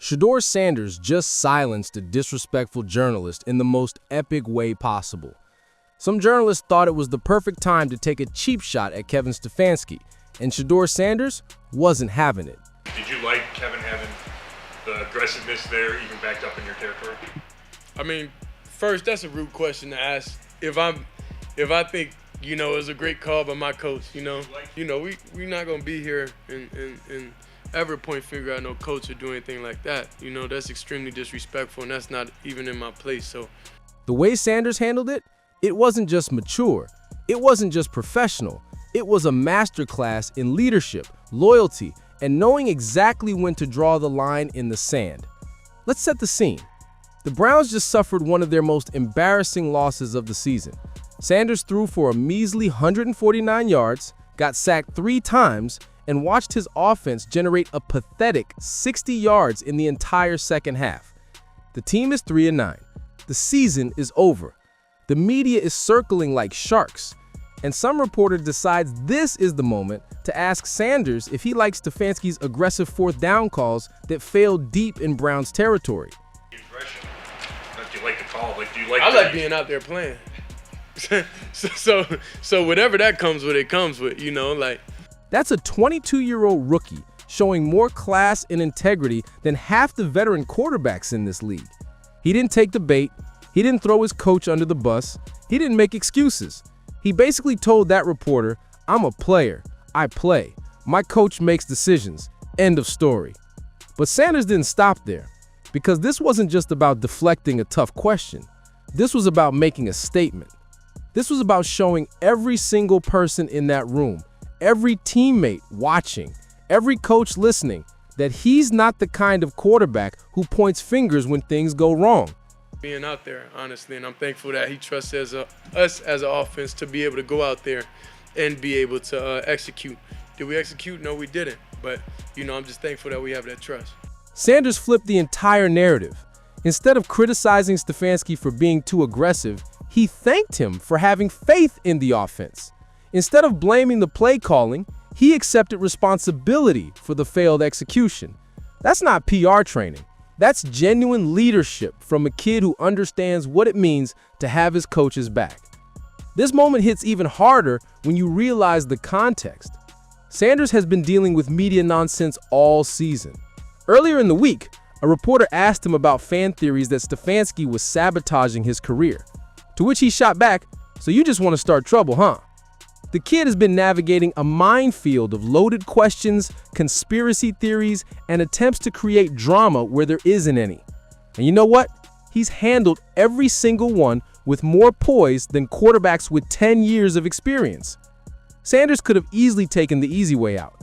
Shedeur Sanders just silenced a disrespectful journalist in the most epic way possible. Some journalists thought it was the perfect time to take a cheap shot at Kevin Stefanski, and Shedeur Sanders wasn't having it. Did you like Kevin having the aggressiveness there, even backed up in your territory? I mean, first, that's a rude question to ask. If I think, it was a great call by my coach, we're not gonna be here and ever point finger at no coach or do anything like that. That's extremely disrespectful, and that's not even in my place. So, the way Sanders handled it, it wasn't just mature, it wasn't just professional. It was a masterclass in leadership, loyalty, and knowing exactly when to draw the line in the sand. Let's set the scene. The Browns just suffered one of their most embarrassing losses of the season. Sanders threw for a measly 149 yards, got sacked 3 times, and watched his offense generate a pathetic 60 yards in the entire second half. The team is 3-9. The season is over. The media is circling like sharks. And some reporter decides this is the moment to ask Sanders if he likes Stefanski's aggressive 4th down calls that failed deep in Browns territory. Do you like the call? I like being out there playing. so whatever that comes with, it comes with, That's a 22-year-old rookie showing more class and integrity than half the veteran quarterbacks in this league. He didn't take the bait. He didn't throw his coach under the bus. He didn't make excuses. He basically told that reporter, "I'm a player. I play. My coach makes decisions. End of story." But Sanders didn't stop there, because this wasn't just about deflecting a tough question. This was about making a statement. This was about showing every single person in that room, every teammate watching, every coach listening, that he's not the kind of quarterback who points fingers when things go wrong. Being out there, honestly, and I'm thankful that he trusts us as an offense to be able to go out there and be able to execute. Did we execute? No, we didn't. But, I'm just thankful that we have that trust. Sanders flipped the entire narrative. Instead of criticizing Stefanski for being too aggressive, he thanked him for having faith in the offense. Instead of blaming the play calling, he accepted responsibility for the failed execution. That's not PR training. That's genuine leadership from a kid who understands what it means to have his coach's back. This moment hits even harder when you realize the context. Sanders has been dealing with media nonsense all season. Earlier in the week, a reporter asked him about fan theories that Stefanski was sabotaging his career, to which he shot back, "So you just want to start trouble, huh?" The kid has been navigating a minefield of loaded questions, conspiracy theories, and attempts to create drama where there isn't any. And you know what? He's handled every single one with more poise than quarterbacks with 10 years of experience. Sanders could have easily taken the easy way out.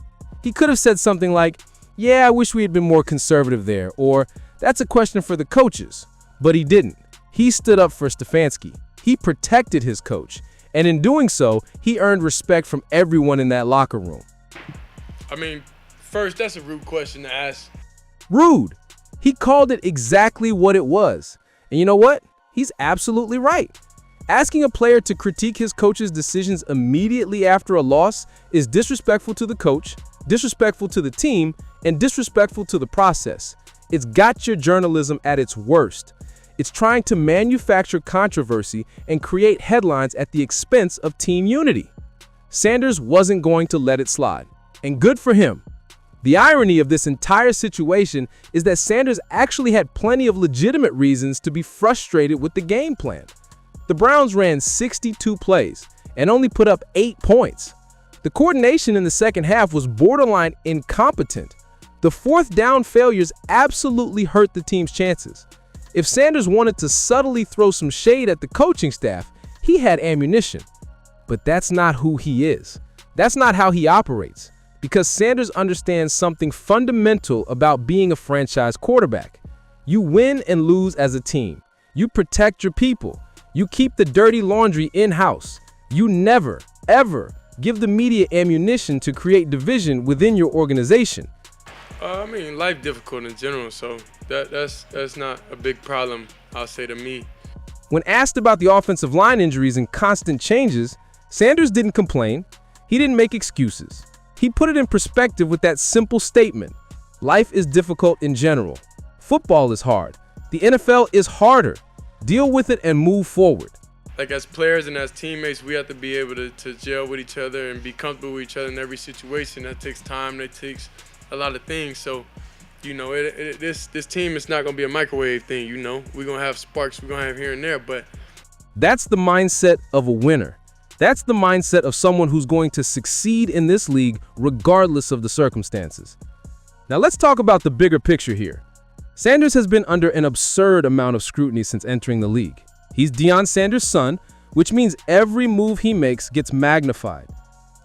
He could have said something like, "Yeah, I wish we had been more conservative there," or "That's a question for the coaches." But he didn't. He stood up for Stefanski. He protected his coach. And in doing so, he earned respect from everyone in that locker room. I mean, first, that's a rude question to ask. Rude. He called it exactly what it was. And you know what? He's absolutely right. Asking a player to critique his coach's decisions immediately after a loss is disrespectful to the coach, disrespectful to the team, and disrespectful to the process. It's gotcha journalism at its worst. It's trying to manufacture controversy and create headlines at the expense of team unity. Sanders wasn't going to let it slide, and good for him. The irony of this entire situation is that Sanders actually had plenty of legitimate reasons to be frustrated with the game plan. The Browns ran 62 plays and only put up 8 points. The coordination in the second half was borderline incompetent. The 4th down failures absolutely hurt the team's chances. If Sanders wanted to subtly throw some shade at the coaching staff, he had ammunition. But that's not who he is. That's not how he operates. Because Sanders understands something fundamental about being a franchise quarterback. You win and lose as a team. You protect your people. You keep the dirty laundry in-house. You never, ever give the media ammunition to create division within your organization. Life difficult in general, so that's not a big problem, I'll say, to me. When asked about the offensive line injuries and constant changes, Sanders didn't complain. He didn't make excuses. He put it in perspective with that simple statement: life is difficult in general. Football is hard. The NFL is harder. Deal with it and move forward. Like, as players and as teammates, we have to be able to gel with each other and be comfortable with each other in every situation. That takes time. That takes a lot of things. So, you know, this team is not going to be a microwave thing, you know. We're going to have sparks we're going to have here and there, but that's the mindset of a winner. That's the mindset of someone who's going to succeed in this league regardless of the circumstances. Now let's talk about the bigger picture here. Sanders has been under an absurd amount of scrutiny since entering the league. He's Deion Sanders' son, which means every move he makes gets magnified.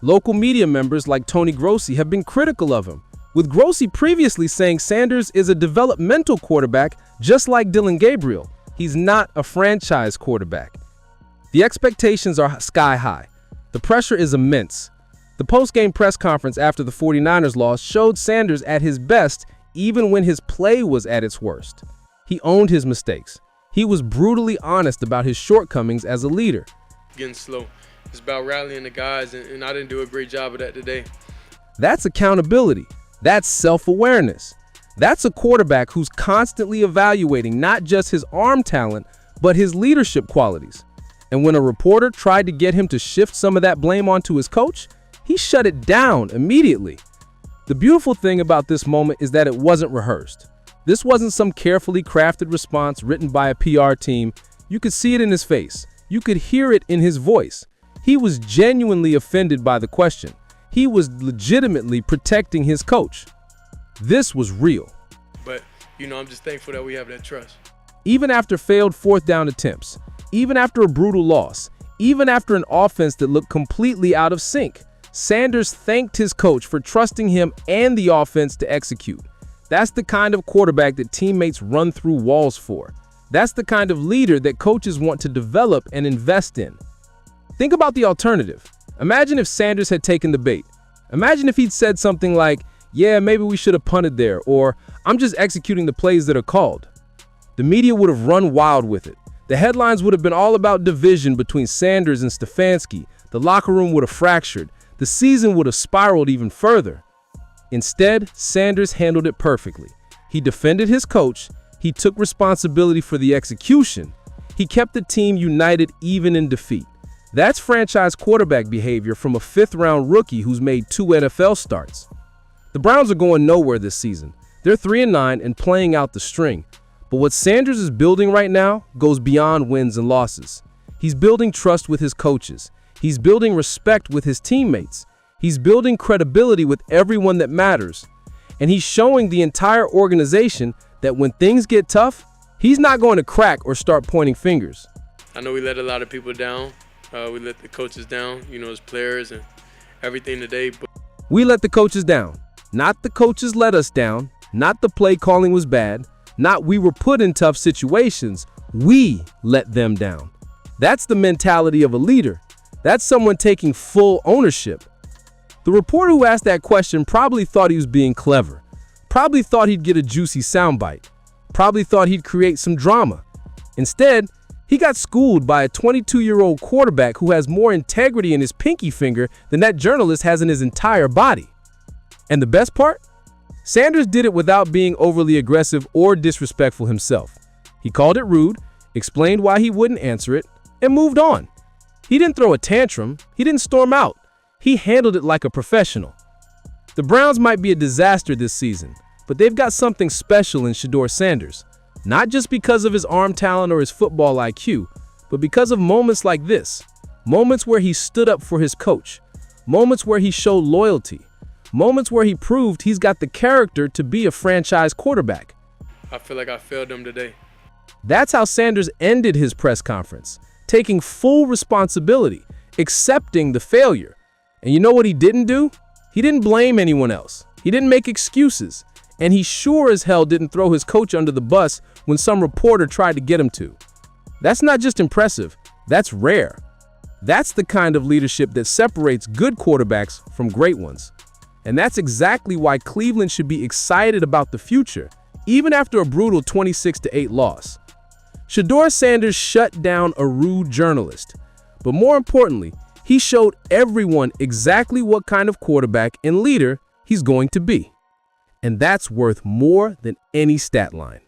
Local media members like Tony Grossi have been critical of him, with Grossi previously saying Sanders is a developmental quarterback just like Dillon Gabriel. He's not a franchise quarterback. The expectations are sky high. The pressure is immense. The post-game press conference after the 49ers loss showed Sanders at his best even when his play was at its worst. He owned his mistakes. He was brutally honest about his shortcomings as a leader. Getting slow. It's about rallying the guys, and I didn't do a great job of that today. That's accountability. That's self-awareness. That's a quarterback who's constantly evaluating not just his arm talent, but his leadership qualities. And when a reporter tried to get him to shift some of that blame onto his coach, he shut it down immediately. The beautiful thing about this moment is that it wasn't rehearsed. This wasn't some carefully crafted response written by a PR team. You could see it in his face. You could hear it in his voice. He was genuinely offended by the question. He was legitimately protecting his coach. This was real. But, you know, I'm just thankful that we have that trust. Even after failed fourth down attempts, even after a brutal loss, even after an offense that looked completely out of sync, Sanders thanked his coach for trusting him and the offense to execute. That's the kind of quarterback that teammates run through walls for. That's the kind of leader that coaches want to develop and invest in. Think about the alternative. Imagine if Sanders had taken the bait. Imagine if he'd said something like, "Yeah, maybe we should have punted there," or "I'm just executing the plays that are called." The media would have run wild with it. The headlines would have been all about division between Sanders and Stefanski. The locker room would have fractured. The season would have spiraled even further. Instead, Sanders handled it perfectly. He defended his coach. He took responsibility for the execution. He kept the team united even in defeat. That's franchise quarterback behavior from a fifth-round rookie who's made 2 NFL starts. The Browns are going nowhere this season. They're 3-9 and playing out the string. But what Sanders is building right now goes beyond wins and losses. He's building trust with his coaches. He's building respect with his teammates. He's building credibility with everyone that matters. And he's showing the entire organization that when things get tough, he's not going to crack or start pointing fingers. I know we let a lot of people down. We let the coaches down, you know, as players and everything today. But we let the coaches down. Not the coaches let us down. Not the play calling was bad. Not we were put in tough situations. We let them down. That's the mentality of a leader. That's someone taking full ownership. The reporter who asked that question probably thought he was being clever. Probably thought he'd get a juicy soundbite. Probably thought he'd create some drama. Instead, he got schooled by a 22-year-old quarterback who has more integrity in his pinky finger than that journalist has in his entire body. And the best part? Sanders did it without being overly aggressive or disrespectful himself. He called it rude, explained why he wouldn't answer it, and moved on. He didn't throw a tantrum. He didn't storm out. He handled it like a professional. The Browns might be a disaster this season, but they've got something special in Shedeur Sanders. Not just because of his arm talent or his football IQ, but because of moments like this. Moments where he stood up for his coach. Moments where he showed loyalty. Moments where he proved he's got the character to be a franchise quarterback. I feel like I failed them today. That's how Sanders ended his press conference, taking full responsibility, accepting the failure. And you know what he didn't do? He didn't blame anyone else. He didn't make excuses. And he sure as hell didn't throw his coach under the bus when some reporter tried to get him to. That's not just impressive, that's rare. That's the kind of leadership that separates good quarterbacks from great ones. And that's exactly why Cleveland should be excited about the future, even after a brutal 26-8 loss. Shedeur Sanders shut down a rude journalist, but more importantly, he showed everyone exactly what kind of quarterback and leader he's going to be. And that's worth more than any stat line.